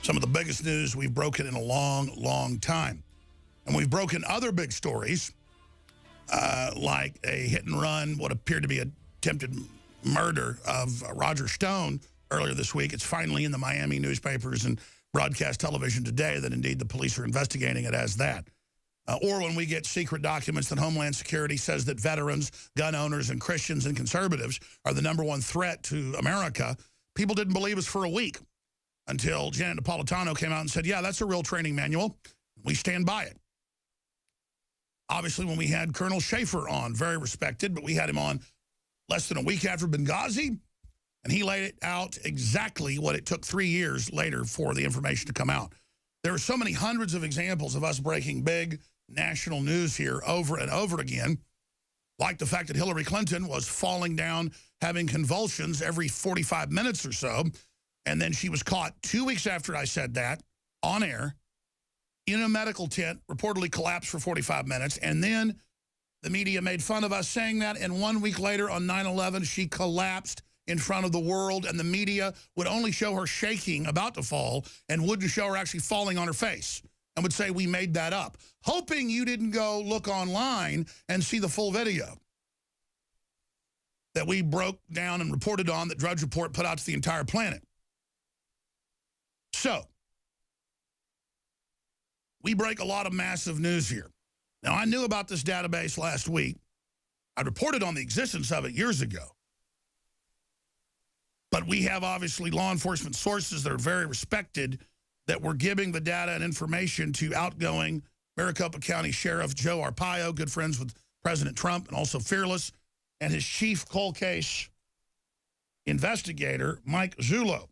Some of the biggest news we've broken in a long, long time. And we've broken other big stories, like a hit and run, what appeared to be an attempted murder of Roger Stone earlier this week. It's finally in the Miami newspapers and broadcast television today that indeed the police are investigating it as that. Or when we get secret documents that Homeland Security says that veterans, gun owners, and Christians and conservatives are the #1 threat to America. People didn't believe us for a week until Janet Napolitano came out and said, yeah, that's a real training manual. We stand by it. Obviously, when we had Colonel Schaefer on, very respected, but we had him on less than a week after Benghazi, and he laid it out exactly what it took 3 years later for the information to come out. There are so many hundreds of examples of us breaking big national news here over and over again, like the fact that Hillary Clinton was falling down, having convulsions every 45 minutes or so, and then she was caught 2 weeks after I said that, on air, in a medical tent, reportedly collapsed for 45 minutes, and then the media made fun of us saying that, and 1 week later on 9/11, she collapsed in front of the world, and the media would only show her shaking, about to fall, and wouldn't show her actually falling on her face, and would say we made that up, hoping you didn't go look online and see the full video that we broke down and reported on, that Drudge Report put out to the entire planet. So, we break a lot of massive news here. Now, I knew about this database last week. I reported on the existence of it years ago. But we have, obviously, law enforcement sources that are very respected that were giving the data and information to outgoing Maricopa County Sheriff Joe Arpaio, good friends with President Trump and also fearless, and his chief cold case investigator, Mike Zullo,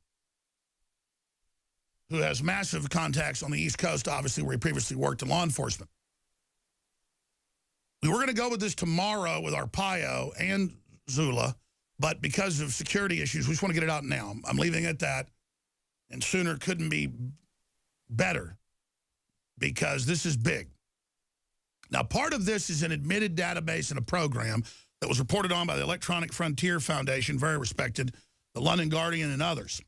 who has massive contacts on the East Coast, obviously, where he previously worked in law enforcement. We were going to go with this tomorrow with Arpaio and Zula, but because of security issues, we just want to get it out now. I'm leaving it at that, and sooner couldn't be better because this is big. Now, part of this is an admitted database and a program that was reported on by the Electronic Frontier Foundation, very respected, the London Guardian, and others.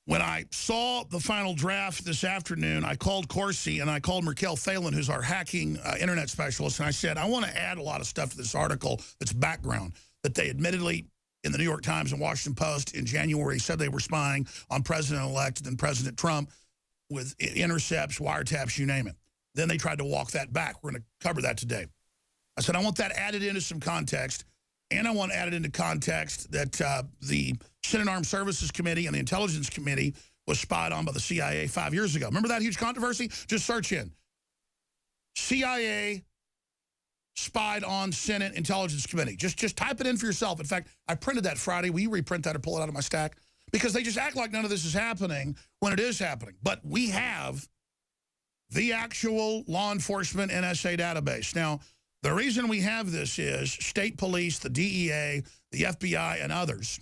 When I saw the final draft this afternoon, I called Corsi and I called Merkel Phelan, who's our hacking internet specialist, and I said, I want to add a lot of stuff to this article that's background, that they admittedly, in the New York Times and Washington Post in January, said they were spying on President-elect and President Trump with intercepts, wiretaps, you name it. Then they tried to walk that back. We're going to cover that today. I said, I want that added into some context, and I want added into context that the Senate Armed Services Committee and the Intelligence Committee was spied on by the CIA 5 years ago. Remember that huge controversy? Just search in. CIA spied on Senate Intelligence Committee. Just type it in for yourself. In fact, I printed that Friday. Will you reprint that or pull it out of my stack? Because they just act like none of this is happening when it is happening. But we have the actual law enforcement NSA database. Now, the reason we have this is state police, the DEA, the FBI, and others.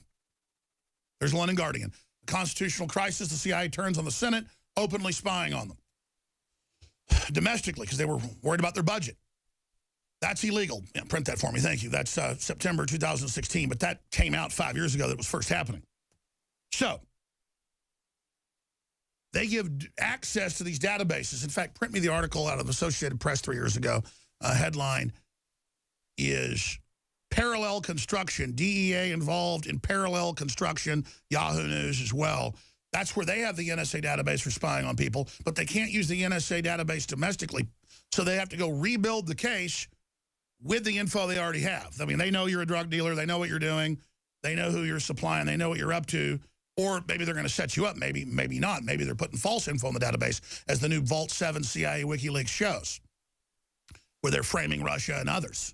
There's London Guardian. The constitutional crisis, the CIA turns on the Senate, openly spying on them. Domestically, because they were worried about their budget. That's illegal. Yeah, print that for me, thank you. That's September 2016, but that came out 5 years ago that it was first happening. So, they give access to these databases. In fact, print me the article out of Associated Press 3 years ago. Headline is Parallel Construction, DEA involved in parallel construction, Yahoo News as well. That's where they have the NSA database for spying on people, but they can't use the NSA database domestically, so they have to go rebuild the case with the info they already have. I mean, they know you're a drug dealer, they know what you're doing, they know who you're supplying, they know what you're up to, or maybe they're going to set you up, maybe not. Maybe they're putting false info in the database, as the new Vault 7 CIA WikiLeaks shows, where they're framing Russia and others.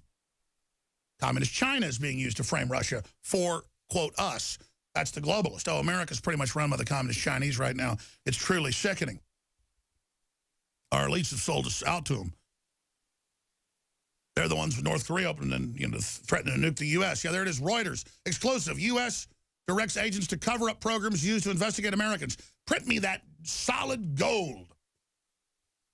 Communist China is being used to frame Russia for, quote, us. That's the globalist. Oh, America's pretty much run by the Communist Chinese right now. It's truly sickening. Our elites have sold us out to them. They're the ones with North Korea opening and threatening to nuke the U.S. Yeah, there it is. Reuters. Exclusive. U.S. directs agents to cover up programs used to investigate Americans. Print me that solid gold.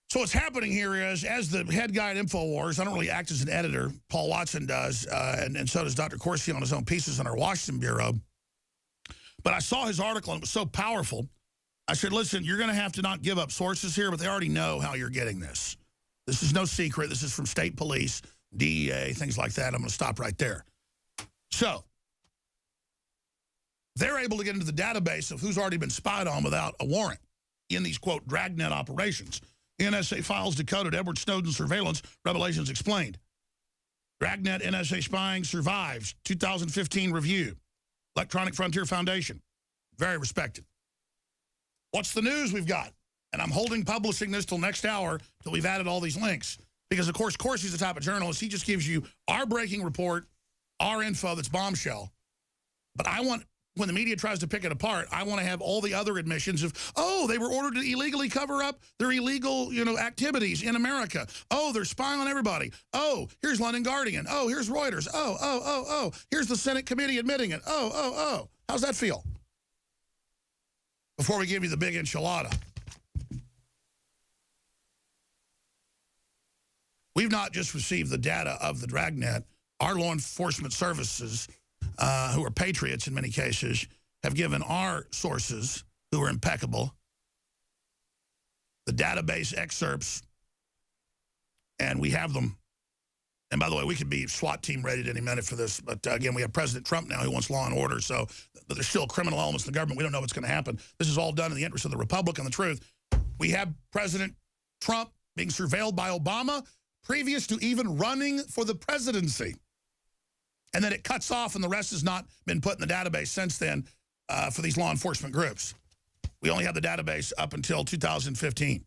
So what's happening here is, as the head guy at InfoWars, I don't really act as an editor. Paul Watson does, and so does Dr. Corsi on his own pieces in our Washington Bureau. But I saw his article, and it was so powerful. I said, listen, you're going to have to not give up sources here, but they already know how you're getting this. This is no secret. This is from state police, DEA, things like that. I'm going to stop right there. So they're able to get into the database of who's already been spied on without a warrant in these, quote, dragnet operations. NSA files decoded Edward Snowden's surveillance, revelations explained. Dragnet NSA spying survives, 2015 review. Electronic Frontier Foundation, very respected. What's the news we've got? And I'm holding publishing this till next hour till we've added all these links. Because, of course, he's the type of journalist. He just gives you our breaking report, our info that's bombshell. But I want, when the media tries to pick it apart, I want to have all the other admissions of, oh, they were ordered to illegally cover up their illegal, activities in America. Oh, they're spying on everybody. Oh, here's London Guardian. Oh, here's Reuters. Oh. Here's the Senate committee admitting it. Oh. How's that feel? Before we give you the big enchilada. We've not just received the data of the dragnet. Our law enforcement services, who are patriots in many cases, have given our sources, who are impeccable, the database excerpts, and we have them. And by the way, we could be SWAT team ready at any minute for this. But again, we have President Trump now who wants law and order. So but there's still criminal elements in the government. We don't know what's going to happen. This is all done in the interest of the Republic and the truth. We have President Trump being surveilled by Obama previous to even running for the presidency. And then it cuts off and the rest has not been put in the database since then for these law enforcement groups. We only have the database up until 2015.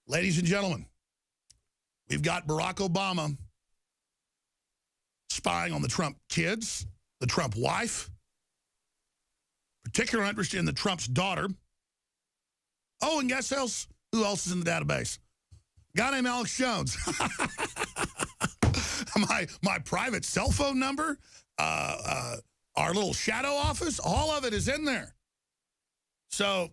Ladies and gentlemen, we've got Barack Obama spying on the Trump kids, the Trump wife, particular interest in the Trump's daughter. Oh, and guess who else is in the database? A guy named Alex Jones. my private cell phone number, our little shadow office, all of it is in there. So,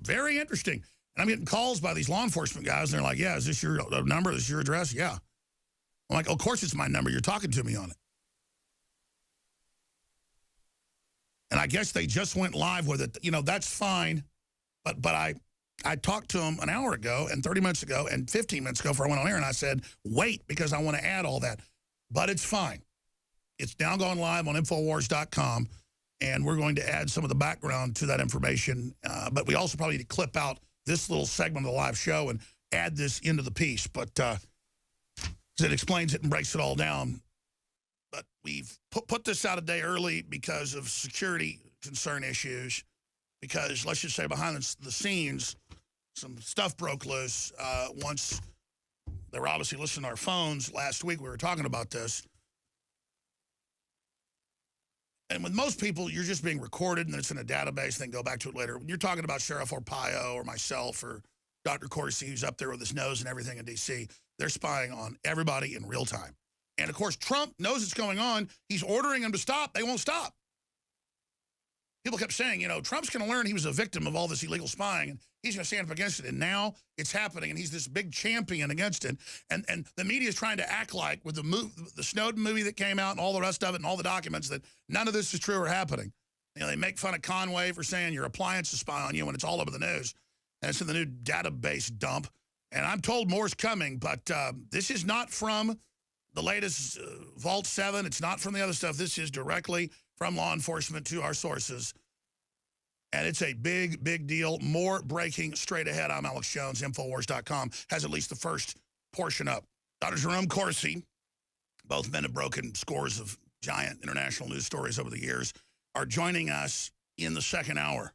very interesting. And I'm getting calls by these law enforcement guys, and they're like, yeah, is this your number? Is this your address? Yeah. I'm like, of course it's my number. You're talking to me on it. And I guess they just went live with it. That's fine. But I talked to them an hour ago and 30 minutes ago and 15 minutes ago before I went on air, and I said, wait, because I want to add all that. But it's fine. It's now gone live on Infowars.com, and we're going to add some of the background to that information. But we also probably need to clip out this little segment of the live show and add this into the piece. But it explains it and breaks it all down. But we've put this out a day early because of security concern issues. Because, let's just say, behind the scenes, some stuff broke loose. Once they were obviously listening to our phones last week, we were talking about this. And with most people, you're just being recorded, and then it's in a database, then go back to it later. When you're talking about Sheriff Arpaio or myself or Dr. Corsi, who's up there with his nose and everything in D.C., they're spying on everybody in real time. And, of course, Trump knows it's going on. He's ordering them to stop. They won't stop. People kept saying, Trump's going to learn he was a victim of all this illegal spying, and he's going to stand up against it. And now it's happening, and he's this big champion against it. And the media is trying to act like, with the Snowden movie that came out and all the rest of it and all the documents, that none of this is true or happening. They make fun of Conway for saying your appliances spy on you when it's all over the news. And it's in the new database dump. And I'm told more's coming, but this is not from the latest Vault 7. It's not from the other stuff. This is directly from law enforcement to our sources. And it's a big, big deal. More breaking straight ahead. I'm Alex Jones. Infowars.com has at least the first portion up. Dr. Jerome Corsi, both men have broken scores of giant international news stories over the years, are joining us in the second hour.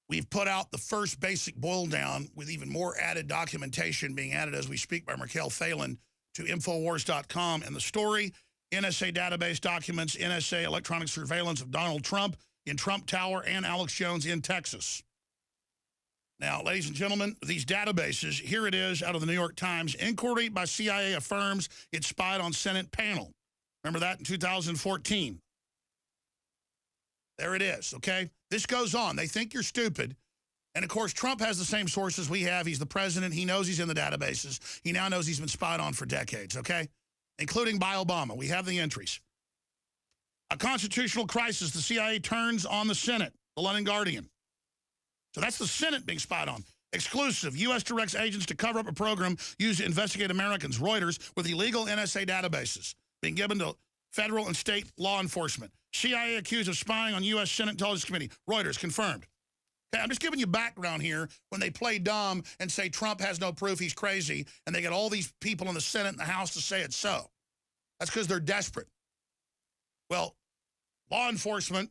We've put out the first basic boil down with even more added documentation being added as we speak by Mikhail Phelan to Infowars.com. And the story, NSA database documents, NSA electronic surveillance of Donald Trump in Trump Tower and Alex Jones in Texas. Now, ladies and gentlemen, these databases, here it is out of the New York Times. Inquiry by CIA affirms it spied on Senate panel. Remember that in 2014? There it is, okay? This goes on. They think you're stupid. And, of course, Trump has the same sources we have. He's the president. He knows he's in the databases. He now knows he's been spied on for decades, okay? Including by Obama. We have the entries. A constitutional crisis. The CIA turns on the Senate. The London Guardian. So that's the Senate being spied on. Exclusive. U.S. directs agents to cover up a program used to investigate Americans. Reuters with illegal NSA databases being given to federal and state law enforcement. CIA accused of spying on U.S. Senate Intelligence Committee. Reuters confirmed. Okay, I'm just giving you background here when they play dumb and say Trump has no proof, he's crazy, and they get all these people in the Senate and the House to say it's so. That's because they're desperate. Well, law enforcement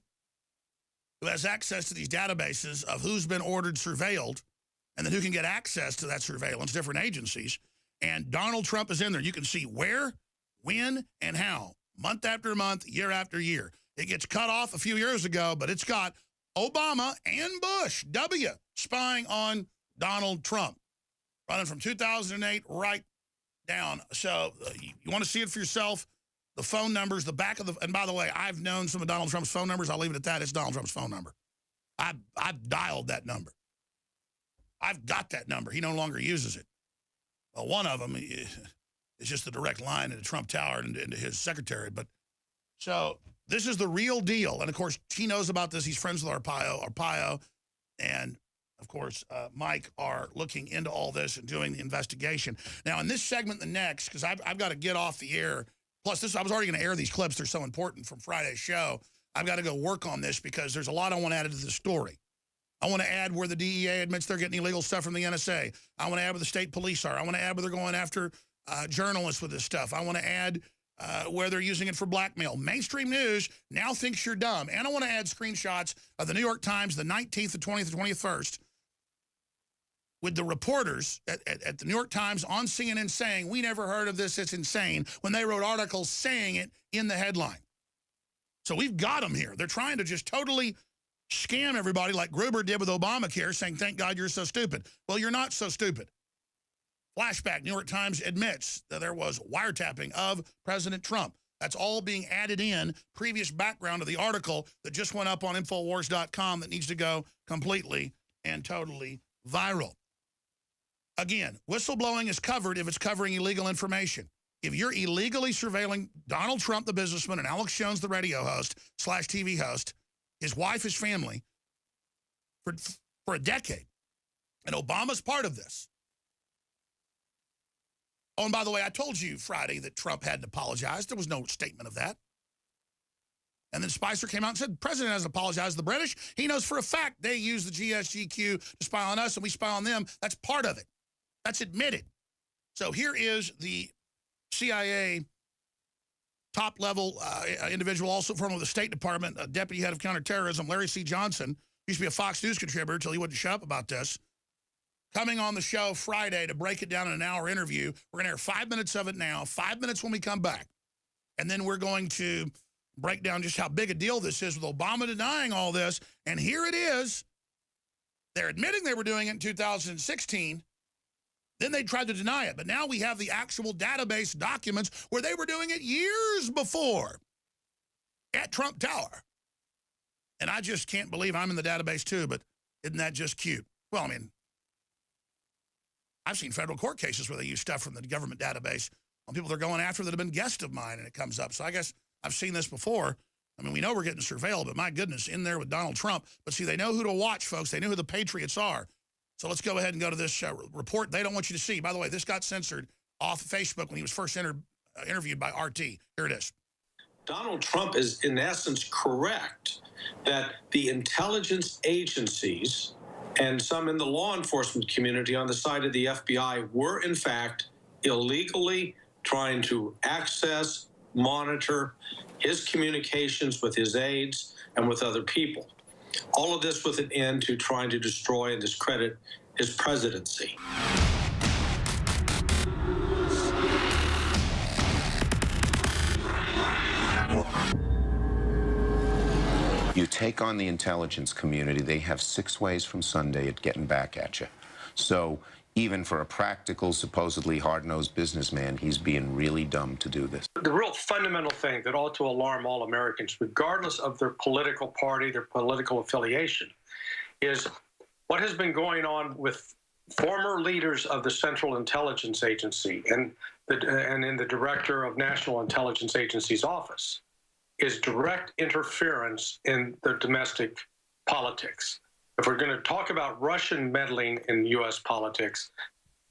who has access to these databases of who's been ordered surveilled and then who can get access to that surveillance, different agencies, and Donald Trump is in there. You can see where, when, and how, month after month, year after year. It gets cut off a few years ago, but it's got Obama and Bush, W, spying on Donald Trump, running from 2008 right down. So you want to see it for yourself. The phone numbers, the back of the, and by the way, I've known some of Donald Trump's phone numbers. I'll leave it at that. It's Donald Trump's phone number. I've dialed that number. I've got that number. He no longer uses it. Well, one of them is just the direct line into Trump Tower and into his secretary. But so this is the real deal. And of course, he knows about this. He's friends with Arpaio, and of course, Mike are looking into all this and doing the investigation. Now, in this segment, the next, because I've got to get off the air. Plus, I was already going to air these clips. They're so important from Friday's show. I've got to go work on this because there's a lot I want added to the story. I want to add where the DEA admits they're getting illegal stuff from the NSA. I want to add where the state police are. I want to add where they're going after journalists with this stuff. I want to add where they're using it for blackmail. Mainstream news now thinks you're dumb. And I want to add screenshots of the New York Times, the 19th, the 20th, the 21st, with the reporters at the New York Times on CNN saying, we never heard of this, it's insane, when they wrote articles saying it in the headline. So we've got them here. They're trying to just totally scam everybody like Gruber did with Obamacare, saying, thank God you're so stupid. Well, you're not so stupid. Flashback, New York Times admits that there was wiretapping of President Trump. That's all being added in, previous background of the article that just went up on Infowars.com that needs to go completely and totally viral. Again, whistleblowing is covered if it's covering illegal information. If you're illegally surveilling Donald Trump, the businessman, and Alex Jones, the radio host / TV host, his wife, his family, for a decade, and Obama's part of this. Oh, and by the way, I told you Friday that Trump hadn't apologized. There was no statement of that. And then Spicer came out and said, the president hasn't apologized to the British. He knows for a fact they use the GSGQ to spy on us and we spy on them. That's part of it. That's admitted. So here is the CIA top-level individual, also from the State Department, deputy head of counterterrorism, Larry C. Johnson, used to be a Fox News contributor until he wouldn't shut up about this, coming on the show Friday to break it down in an hour interview. We're going to air 5 minutes of it now, 5 minutes when we come back. And then we're going to break down just how big a deal this is with Obama denying all this. And here it is. They're admitting they were doing it in 2016. Then they tried to deny it. But now we have the actual database documents where they were doing it years before at Trump Tower. And I just can't believe I'm in the database too, but isn't that just cute? Well, I mean, I've seen federal court cases where they use stuff from the government database on people they're going after that have been guests of mine, and it comes up. So I guess I've seen this before. I mean, we know we're getting surveilled, but my goodness, in there with Donald Trump. But see, they know who to watch, folks. They know who the patriots are. So let's go ahead and go to this report they don't want you to see. By the way, this got censored off Facebook when he was first interviewed by RT. Here it is. Donald Trump is, in essence, correct that the intelligence agencies and some in the law enforcement community on the side of the FBI were, in fact, illegally trying to access, monitor his communications with his aides and with other people. All of this with an end to trying to destroy and discredit his presidency. You take on the intelligence community, they have 6 ways from Sunday at getting back at you. So even for a practical, supposedly hard-nosed businessman, he's being really dumb to do this. The real fundamental thing that ought to alarm all Americans, regardless of their political party, their political affiliation, is what has been going on with former leaders of the Central Intelligence Agency and in the Director of National Intelligence Agency's office. is direct interference in the domestic politics. If we're going to talk about Russian meddling in U.S. politics,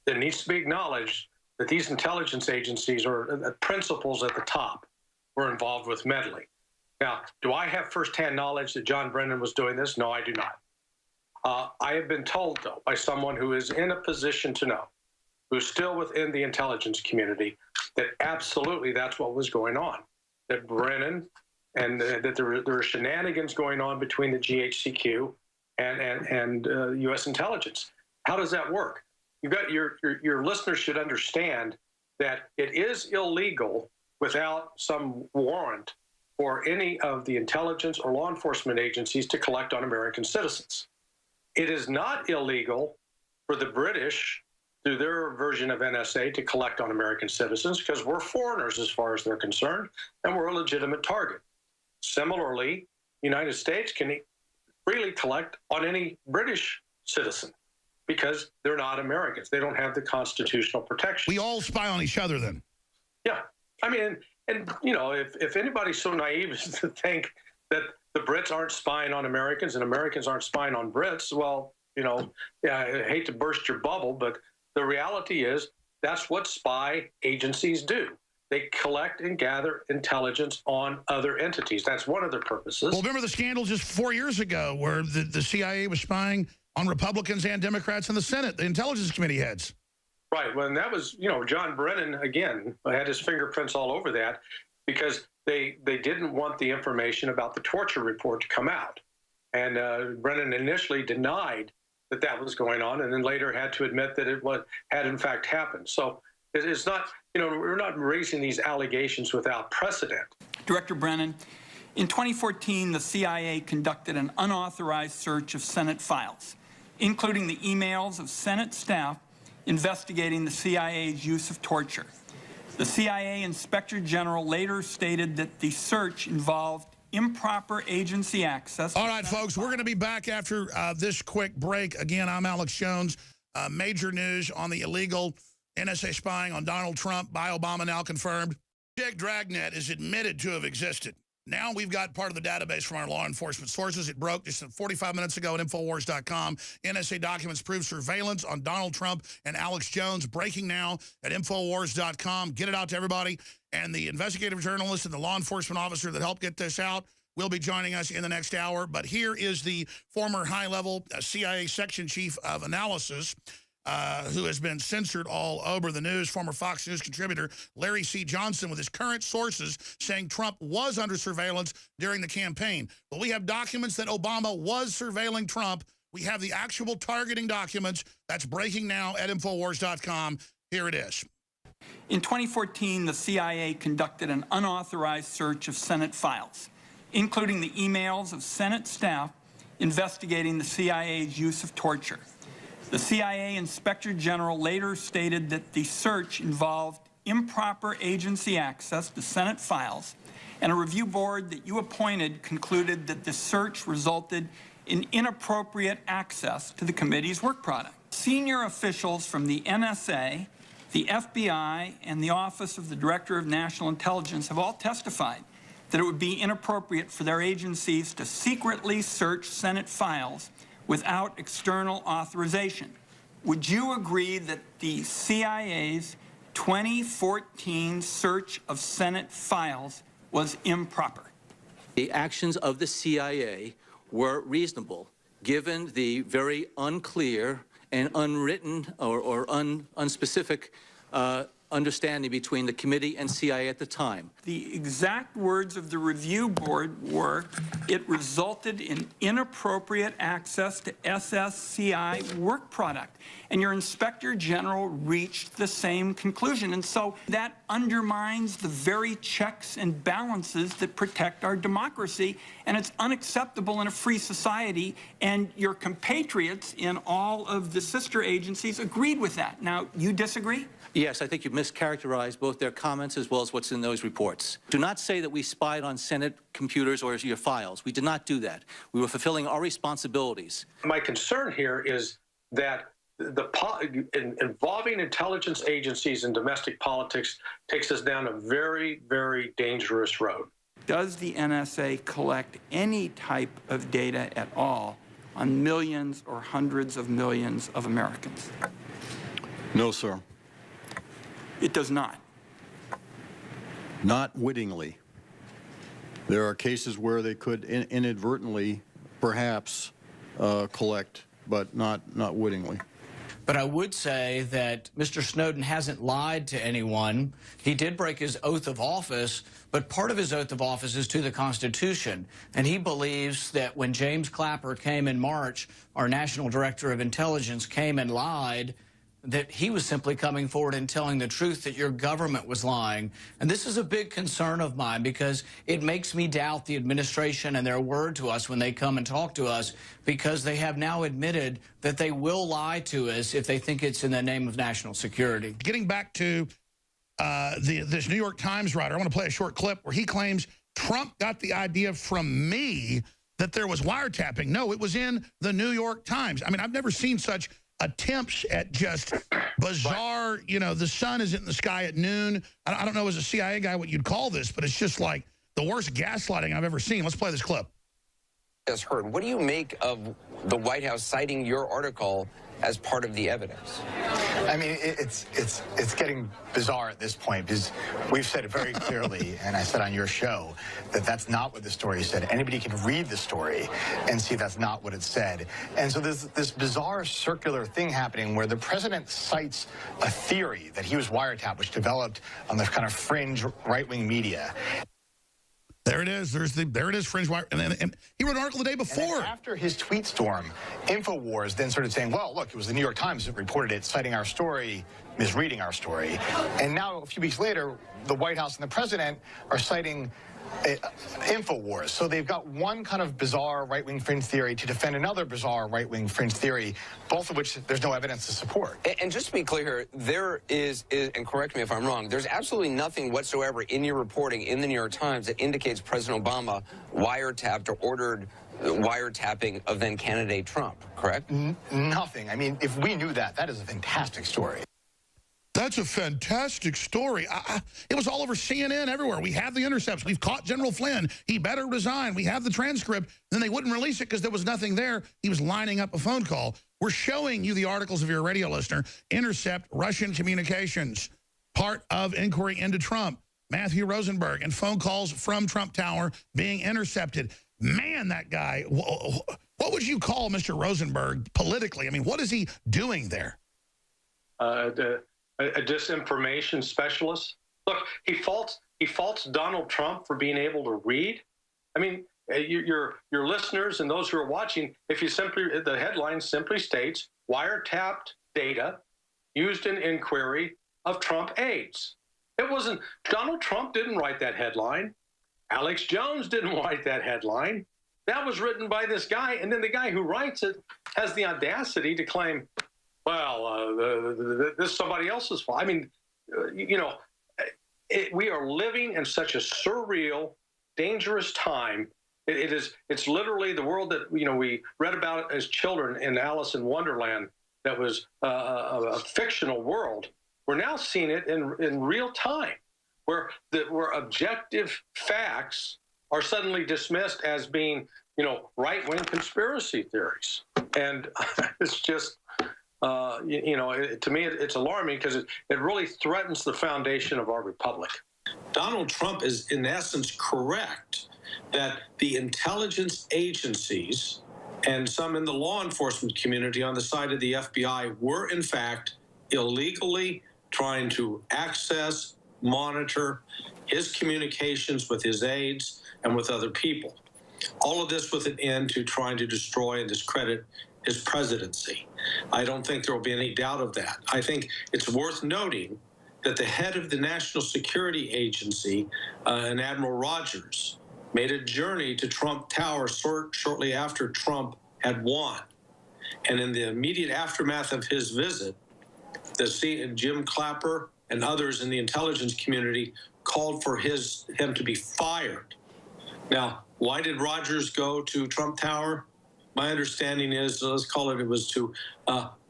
it needs to be acknowledged that these intelligence agencies or principals at the top were involved with meddling. Now, do I have firsthand knowledge that John Brennan was doing this? No, I do not. I have been told, though, by someone who is in a position to know, who's still within the intelligence community, that absolutely that's what was going on. That Brennan and that there were shenanigans going on between the GHQ and U.S. intelligence. How does that work? You've got your listeners should understand that it is illegal without some warrant for any of the intelligence or law enforcement agencies to collect on American citizens. It is not illegal for the British, through their version of NSA, to collect on American citizens because we're foreigners as far as they're concerned, and we're a legitimate target. Similarly, the United States can freely collect on any British citizen because they're not Americans. They don't have the constitutional protection. We all spy on each other then. Yeah. I mean, and you know, if anybody's so naive as to think that the Brits aren't spying on Americans and Americans aren't spying on Brits, well, you know, yeah, I hate to burst your bubble, but the reality is that's what spy agencies do. They collect and gather intelligence on other entities. That's one of their purposes. Well, remember the scandal just 4 years ago where the CIA was spying on Republicans and Democrats in the Senate, the Intelligence Committee heads. Right. Well, and that was, you know, John Brennan, again, had his fingerprints all over that because they didn't want the information about the torture report to come out. And Brennan initially denied that that was going on and then later had to admit that it had in fact happened. So it's not, you know, we're not raising these allegations without precedent. Director Brennan, in 2014, the CIA conducted an unauthorized search of Senate files, including the emails of Senate staff investigating the CIA's use of torture. The CIA Inspector General later stated that the search involved improper agency access. All right, folks, we're going to be back after this quick break. Again, I'm Alex Jones. Major news on the illegal NSA spying on Donald Trump by Obama now confirmed. Dragnet is admitted to have existed. Now we've got part of the database from our law enforcement sources. It broke just 45 minutes ago at Infowars.com. NSA documents prove surveillance on Donald Trump and Alex Jones. Breaking now at Infowars.com. Get it out to everybody. And the investigative journalist and the law enforcement officer that helped get this out will be joining us in the next hour. But here is the former high-level CIA section chief of analysis, who has been censored all over the news, former Fox News contributor Larry C. Johnson, with his current sources saying Trump was under surveillance during the campaign. But we have documents that Obama was surveilling Trump. We have the actual targeting documents. That's breaking now at Infowars.com. Here it is. In 2014, the CIA conducted an unauthorized search of Senate files, including the emails of Senate staff investigating the CIA's use of torture. The CIA Inspector General later stated that the search involved improper agency access to Senate files, and a review board that you appointed concluded that the search resulted in inappropriate access to the committee's work product. Senior officials from the NSA, the FBI, and the Office of the Director of National Intelligence have all testified that it would be inappropriate for their agencies to secretly search Senate files without external authorization. Would you agree that the CIA's 2014 search of Senate files was improper? The actions of the CIA were reasonable, given the very unclear and unwritten or unspecific understanding between the committee and CIA at the time. The exact words of the review board were, it resulted in inappropriate access to SSCI work product. And your Inspector General reached the same conclusion. And so that undermines the very checks and balances that protect our democracy. And it's unacceptable in a free society. And your compatriots in all of the sister agencies agreed with that. Now, you disagree? Yes, I think you mischaracterized both their comments as well as what's in those reports. Do not say that we spied on Senate computers or your files. We did not do that. We were fulfilling our responsibilities. My concern here is that involving intelligence agencies in domestic politics takes us down a very, very dangerous road. does the NSA collect any type of data at all on millions or hundreds of millions of Americans? No, sir. It does not. Not wittingly. There are cases where they could inadvertently, perhaps, collect, but not wittingly. But I would say that Mr. Snowden hasn't lied to anyone. He did break his oath of office, but part of his oath of office is to the Constitution. And he believes that when James Clapper came in March, our National Director of Intelligence came and lied, that he was simply coming forward and telling the truth, that your government was lying. And this is a big concern of mine, because it makes me doubt the administration and their word to us when they come and talk to us, because they have now admitted that they will lie to us if they think it's in the name of national security. Getting back to this New York Times writer, I want to play a short clip where he claims Trump got the idea from me that there was wiretapping. No, it was in the New York Times. I mean, I've never seen such attempts at just bizarre, you know, the sun is in the sky at noon. I don't know as a CIA guy what you'd call this, but it's just like the worst gaslighting I've ever seen. Let's play this clip. Has heard. What do you make of the White House citing your article as part of the evidence? I mean, it's getting bizarre at this point, because we've said it very clearly, and I said on your show, that that's not what the story said. Anybody can read the story and see that's not what it said. And so there's this bizarre circular thing happening where the president cites a theory that he was wiretapped, which developed on the kind of fringe right-wing media. There it is. There it is, Fringe Wire. And he wrote an article the day before. After his tweet storm, InfoWars then started saying, well, look, it was the New York Times that reported it, citing our story, misreading our story. And now, a few weeks later, the White House and the president are citing InfoWars. So they've got one kind of bizarre right-wing fringe theory to defend another bizarre right-wing fringe theory, both of which there's no evidence to support. And just to be clear here, there is, and correct me if I'm wrong, there's absolutely nothing whatsoever in your reporting in the New York Times that indicates President Obama wiretapped or ordered wiretapping of then candidate Trump, correct? Nothing. I mean, if we knew that, that is a fantastic story. That's a fantastic story. It was all over CNN everywhere. We have the intercepts. We've caught General Flynn. He better resign. We have the transcript. Then they wouldn't release it because there was nothing there. He was lining up a phone call. We're showing you the articles of your radio listener. Intercept Russian communications. Part of inquiry into Trump. Matthew Rosenberg and phone calls from Trump Tower being intercepted. Man, that guy. What would you call Mr. Rosenberg politically? I mean, what is he doing there? A disinformation specialist. Look, he faults Donald Trump for being able to read. I mean, your listeners and those who are watching, if you the headline simply states wiretapped data used in inquiry of Trump aides. It wasn't, Donald Trump didn't write that headline. Alex Jones didn't write that headline. That was written by this guy, and then the guy who writes it has the audacity to claim, well, this is somebody else's fault. I mean, we are living in such a surreal, dangerous time. It's literally the world that, we read about as children in Alice in Wonderland that was a fictional world. We're now seeing it in real time, where objective facts are suddenly dismissed as being, right-wing conspiracy theories. And it's just... to me, it's alarming because it really threatens the foundation of our republic. Donald Trump is, in essence, correct that the intelligence agencies and some in the law enforcement community on the side of the FBI were, in fact, illegally trying to access, monitor his communications with his aides and with other people. All of this with an end to trying to destroy and discredit his presidency. I don't think there will be any doubt of that. I think it's worth noting that the head of the National Security Agency, and Admiral Rogers, made a journey to Trump Tower shortly after Trump had won. And in the immediate aftermath of his visit, Jim Clapper and others in the intelligence community called for him to be fired. Now, why did Rogers go to Trump Tower? My understanding is, let's call it was to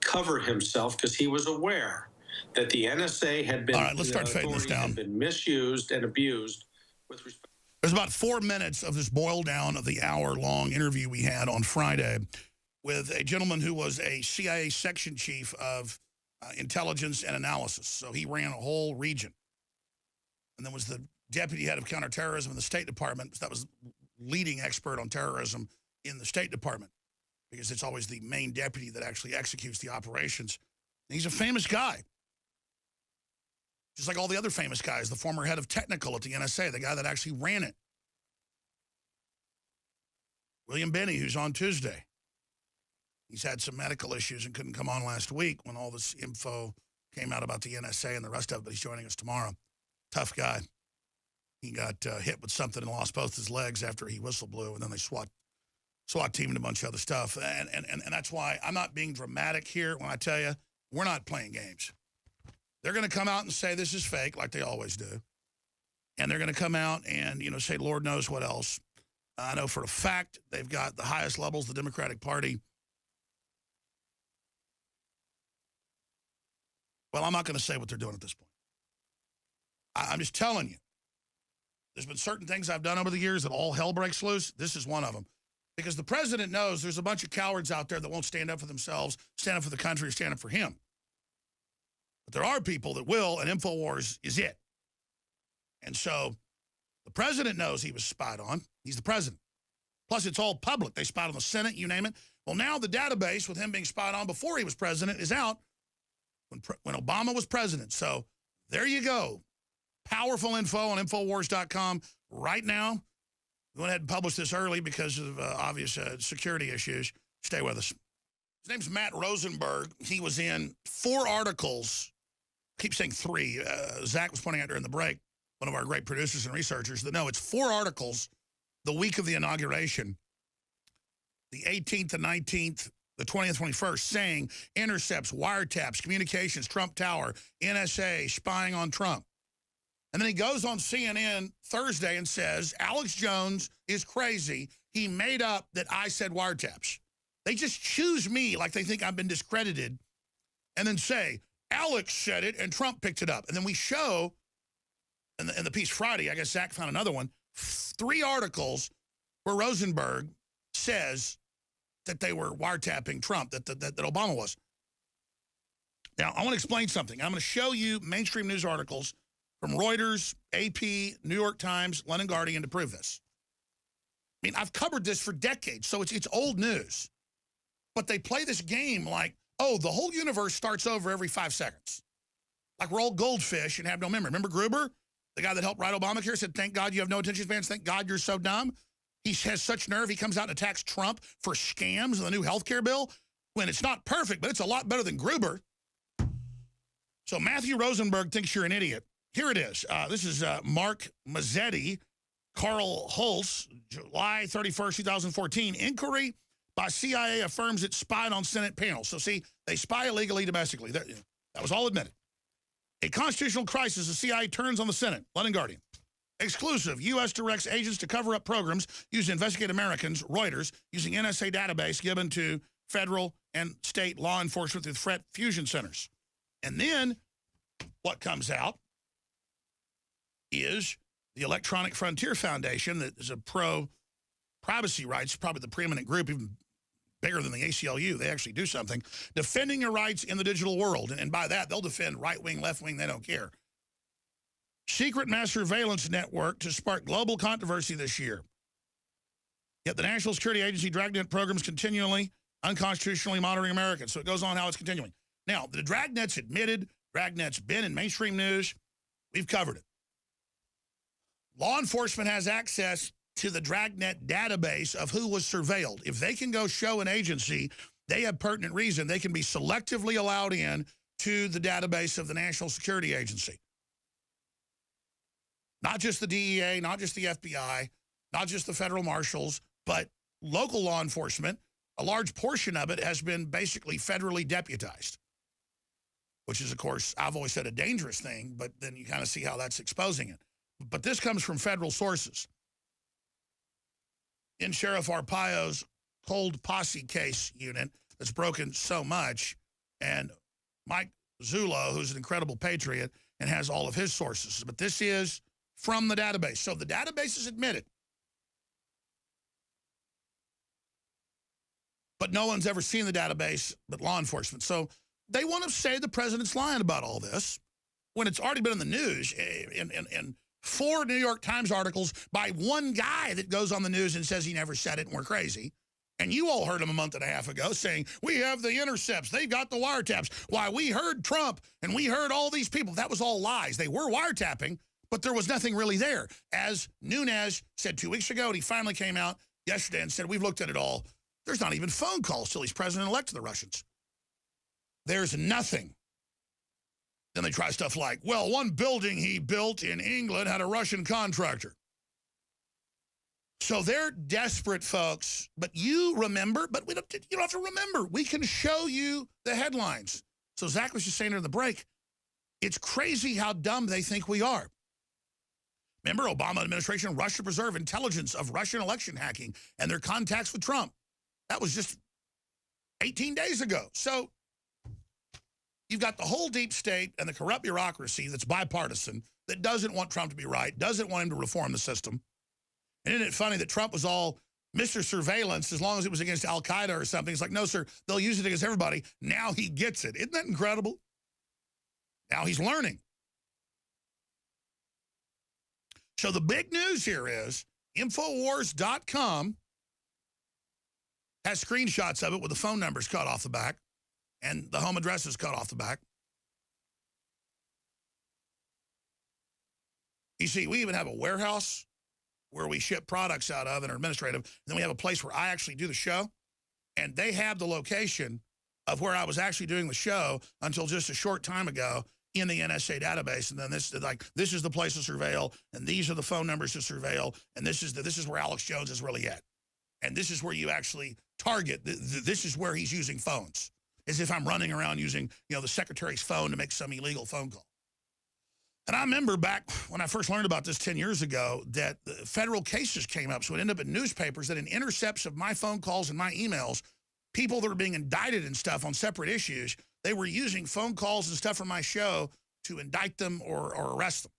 cover himself, because he was aware that the NSA had been, all right, let's start fading this down. Had been misused and abused with respect. There's about 4 minutes of this boil down of the hour-long interview we had on Friday with a gentleman who was a CIA section chief of intelligence and analysis. So he ran a whole region. And then was the deputy head of counterterrorism in the State Department. That was leading expert on terrorism in the State Department, because it's always the main deputy that actually executes the operations. And he's a famous guy. Just like all the other famous guys, the former head of technical at the NSA, the guy that actually ran it. William Binney, who's on Tuesday. He's had some medical issues and couldn't come on last week when all this info came out about the NSA and the rest of it, but he's joining us tomorrow. Tough guy. He got hit with something and lost both his legs after he whistle blew, and then they SWAT teamed a bunch of other stuff. And that's why I'm not being dramatic here when I tell you we're not playing games. They're going to come out and say this is fake, like they always do. And they're going to come out and, say Lord knows what else. I know for a fact they've got the highest levels of the Democratic Party. Well, I'm not going to say what they're doing at this point. I'm just telling you. There's been certain things I've done over the years that all hell breaks loose. This is one of them. Because the president knows there's a bunch of cowards out there that won't stand up for themselves, stand up for the country, or stand up for him. But there are people that will, and InfoWars is it. And so the president knows he was spied on. He's the president. Plus, it's all public. They spied on the Senate, you name it. Well, now the database with him being spied on before he was president is out when Obama was president. So there you go. Powerful info on Infowars.com right now. We went ahead and published this early because of obvious security issues. Stay with us. His name's Matt Rosenberg. He was in 4 articles. I keep saying 3. Zach was pointing out during the break, one of our great producers and researchers, that no, it's 4 articles the week of the inauguration, the 18th, the 19th, the 20th, 21st, saying intercepts, wiretaps, communications, Trump Tower, NSA, spying on Trump. And then he goes on CNN Thursday and says, Alex Jones is crazy. He made up that I said wiretaps. They just choose me like they think I've been discredited and then say, Alex said it and Trump picked it up. And then we show, in the piece Friday, I guess Zach found another one, 3 articles where Rosenberg says that they were wiretapping Trump, that Obama was. Now, I want to explain something. I'm going to show you mainstream news articles from Reuters, AP, New York Times, London Guardian to prove this. I mean, I've covered this for decades, so it's old news. But they play this game like, oh, the whole universe starts over every 5 seconds. Like we're all goldfish and have no memory. Remember Gruber, the guy that helped write Obamacare, said, thank God you have no attention spans. Thank God you're so dumb. He has such nerve, he comes out and attacks Trump for scams in the new health care bill when it's not perfect, but it's a lot better than Gruber. So Matthew Rosenberg thinks you're an idiot. Here it is. This is Mark Mazzetti, Carl Hulse, July 31st, 2014. Inquiry by CIA affirms it spied on Senate panels. So, see, they spy illegally domestically. That was all admitted. A constitutional crisis, the CIA turns on the Senate. London Guardian. Exclusive. U.S. directs agents to cover up programs used to investigate Americans. Reuters, using NSA database given to federal and state law enforcement through threat fusion centers. And then what comes out is the Electronic Frontier Foundation, that is a pro-privacy rights, probably the preeminent group, even bigger than the ACLU. They actually do something. Defending your rights in the digital world. And by that, they'll defend right-wing, left-wing, they don't care. Secret mass surveillance network to spark global controversy this year. Yet the National Security Agency Dragnet programs continually, unconstitutionally monitoring Americans. So it goes on how it's continuing. Now, the Dragnet's admitted, Dragnet's been in mainstream news. We've covered it. Law enforcement has access to the Dragnet database of who was surveilled. If they can go show an agency, they have pertinent reason, they can be selectively allowed in to the database of the National Security Agency. Not just the DEA, not just the FBI, not just the federal marshals, but local law enforcement. A large portion of it has been basically federally deputized, which is, of course, I've always said a dangerous thing, but then you kind of see how that's exposing it. But this comes from federal sources. In Sheriff Arpaio's cold posse case unit that's broken so much, and Mike Zullo, who's an incredible patriot and has all of his sources. But this is from the database. So the database is admitted. But no one's ever seen the database but law enforcement. So they want to say the president's lying about all this when it's already been in the news in 4 New York Times articles by one guy that goes on the news and says he never said it and we're crazy. And you all heard him a month and a half ago saying, we have the intercepts, they got the wiretaps. Why, we heard Trump and we heard all these people. That was all lies. They were wiretapping, but there was nothing really there. As Nunes said 2 weeks ago, and he finally came out yesterday and said, we've looked at it all. There's not even phone calls till he's president-elect to the Russians. There's nothing. Then they try stuff like, well, one building he built in England had a Russian contractor. So they're desperate, folks. But you remember, but you don't have to remember. We can show you the headlines. So Zach was just saying during the break, it's crazy how dumb they think we are. Remember, Obama administration rushed to preserve intelligence of Russian election hacking and their contacts with Trump. That was just 18 days ago. So you've got the whole deep state and the corrupt bureaucracy that's bipartisan that doesn't want Trump to be right, doesn't want him to reform the system. And isn't it funny that Trump was all Mr. Surveillance as long as it was against Al-Qaeda or something? It's like, no, sir, they'll use it against everybody. Now he gets it. Isn't that incredible? Now he's learning. So the big news here is Infowars.com has screenshots of it with the phone numbers cut off the back and the home addresses cut off the back. You see, we even have a warehouse where we ship products out of and are administrative. And then we have a place where I actually do the show. And they have the location of where I was actually doing the show until just a short time ago in the NSA database. And then this is the place to surveil, and these are the phone numbers to surveil, and this is where Alex Jones is really at. And this is where you actually target. This is where he's using phones, as if I'm running around using, the secretary's phone to make some illegal phone call. And I remember back when I first learned about this 10 years ago that the federal cases came up. So it ended up in newspapers that in intercepts of my phone calls and my emails, people that were being indicted and stuff on separate issues, they were using phone calls and stuff from my show to indict them or arrest them.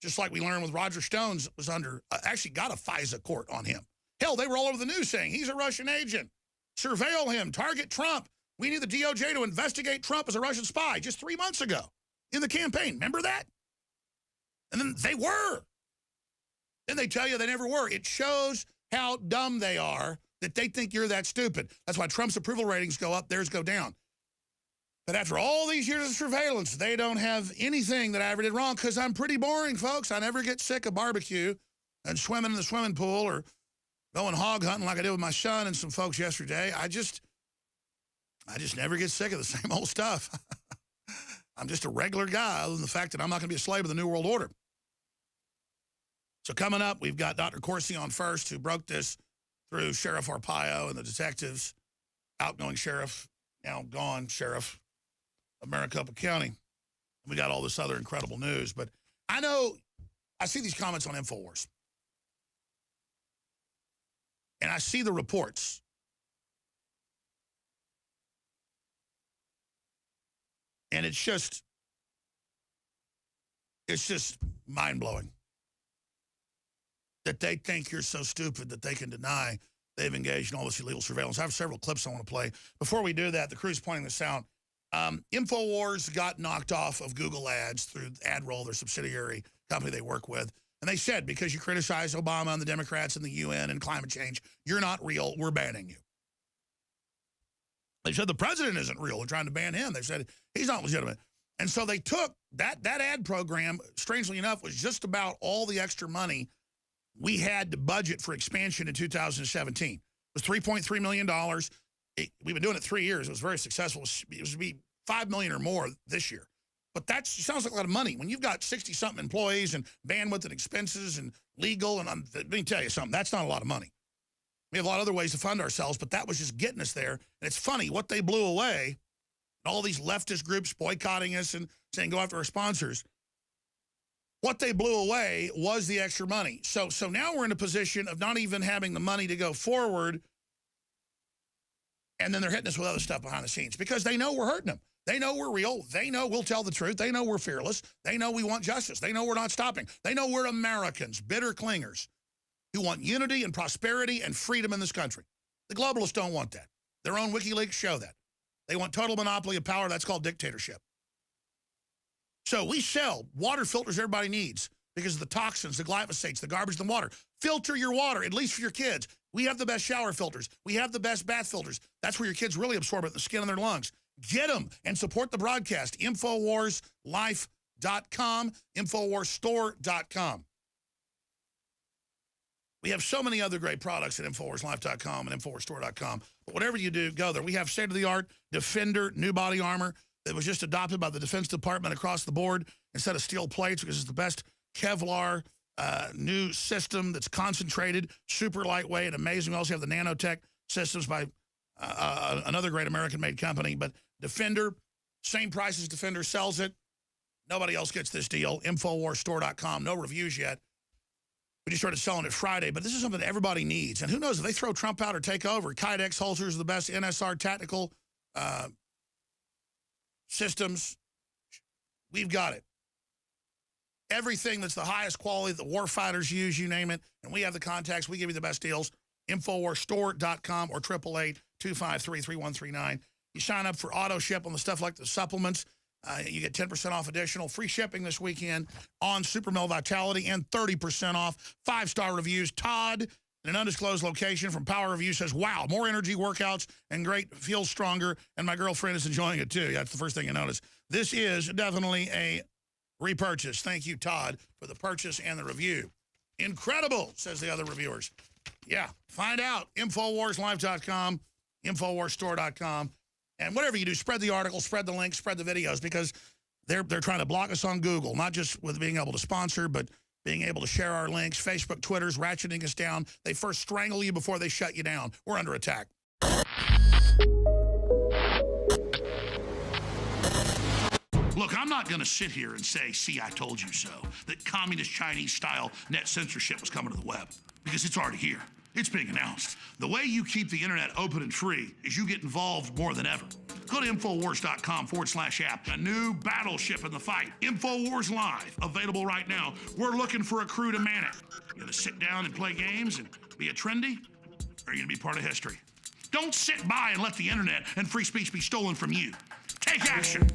Just like we learned with Roger Stone's was under, actually got a FISA court on him. Hell, they were all over the news saying he's a Russian agent. Surveil him, target Trump. We need the DOJ to investigate Trump as a Russian spy just 3 months ago in the campaign. Remember that? And then they were. Then they tell you they never were. It shows how dumb they are that they think you're that stupid. That's why Trump's approval ratings go up, theirs go down. But after all these years of surveillance, they don't have anything that I ever did wrong because I'm pretty boring, folks. I never get sick of barbecue and swimming in the swimming pool or going hog hunting like I did with my son and some folks yesterday. I just never get sick of the same old stuff. I'm just a regular guy, other than the fact that I'm not going to be a slave of the New World Order. So coming up, we've got Dr. Corsi on first, who broke this through Sheriff Arpaio and the detectives, outgoing sheriff, now gone sheriff of Maricopa County. We got all this other incredible news. But I know, I see these comments on InfoWars. And I see the reports. And it's just mind-blowing that they think you're so stupid that they can deny they've engaged in all this illegal surveillance. I have several clips I want to play. Before we do that, the crew's pointing this out. InfoWars got knocked off of Google Ads through AdRoll, their subsidiary company they work with. And they said, because you criticize Obama and the Democrats and the UN and climate change, you're not real, we're banning you. They said the president isn't real. They're trying to ban him. They said he's not legitimate. And so they took that ad program, strangely enough, was just about all the extra money we had to budget for expansion in 2017. It was $3.3 million. We've been doing it 3 years. It was very successful. It was to be $5 million or more this year. But that sounds like a lot of money. When you've got 60-something employees and bandwidth and expenses and legal, and let me tell you something, that's not a lot of money. We have a lot of other ways to fund ourselves, but that was just getting us there. And it's funny, what they blew away, all these leftist groups boycotting us and saying go after our sponsors, what they blew away was the extra money. So now we're in a position of not even having the money to go forward, and then they're hitting us with other stuff behind the scenes because they know we're hurting them. They know we're real. They know we'll tell the truth. They know we're fearless. They know we want justice. They know we're not stopping. They know we're Americans, bitter clingers, who want unity and prosperity and freedom in this country. The globalists don't want that. Their own WikiLeaks show that. They want total monopoly of power. That's called dictatorship. So we sell water filters everybody needs because of the toxins, the glyphosates, the garbage in the water. Filter your water, at least for your kids. We have the best shower filters. We have the best bath filters. That's where your kids really absorb it in the skin of their lungs. Get them and support the broadcast. InfoWarsLife.com, InfoWarsStore.com. We have so many other great products at InfoWarsLife.com and InfoWarsStore.com. But whatever you do, go there. We have state-of-the-art Defender new body armor that was just adopted by the Defense Department across the board instead of steel plates because it's the best Kevlar new system that's concentrated, super lightweight, amazing. We also have the nanotech systems by another great American-made company. But Defender, same price as Defender, sells it. Nobody else gets this deal. InfoWarsStore.com. No reviews yet. We just started selling it Friday, but this is something that everybody needs. And who knows, if they throw Trump out or take over, Kydex holsters are the best NSR tactical systems. We've got it. Everything that's the highest quality that war fighters use, you name it. And we have the contacts. We give you the best deals. InfoWarsStore.com or 888-253-3139. You sign up for auto ship on the stuff like the supplements. You get 10% off additional. Free shipping this weekend on Super Male Vitality and 30% off. 5-star reviews. Todd, in an undisclosed location from Power Review, says, wow, more energy workouts and great, feels stronger, and my girlfriend is enjoying it too. That's the first thing you notice. This is definitely a repurchase. Thank you, Todd, for the purchase and the review. Incredible, says the other reviewers. Yeah, find out. InfoWarsLife.com, InfoWarsStore.com. And whatever you do, spread the article, spread the links, spread the videos, because they're trying to block us on Google, not just with being able to sponsor, but being able to share our links. Facebook, Twitter's ratcheting us down. They first strangle you before they shut you down. We're under attack. Look, I'm not going to sit here and say, see, I told you so, that communist Chinese-style net censorship was coming to the web, because it's already here. It's being announced. The way you keep the internet open and free is you get involved more than ever. Go to Infowars.com/app. A new battleship in the fight. Infowars Live, available right now. We're looking for a crew to man it. You gonna sit down and play games and be a trendy? Or are you gonna be part of history? Don't sit by and let the internet and free speech be stolen from you. Take action.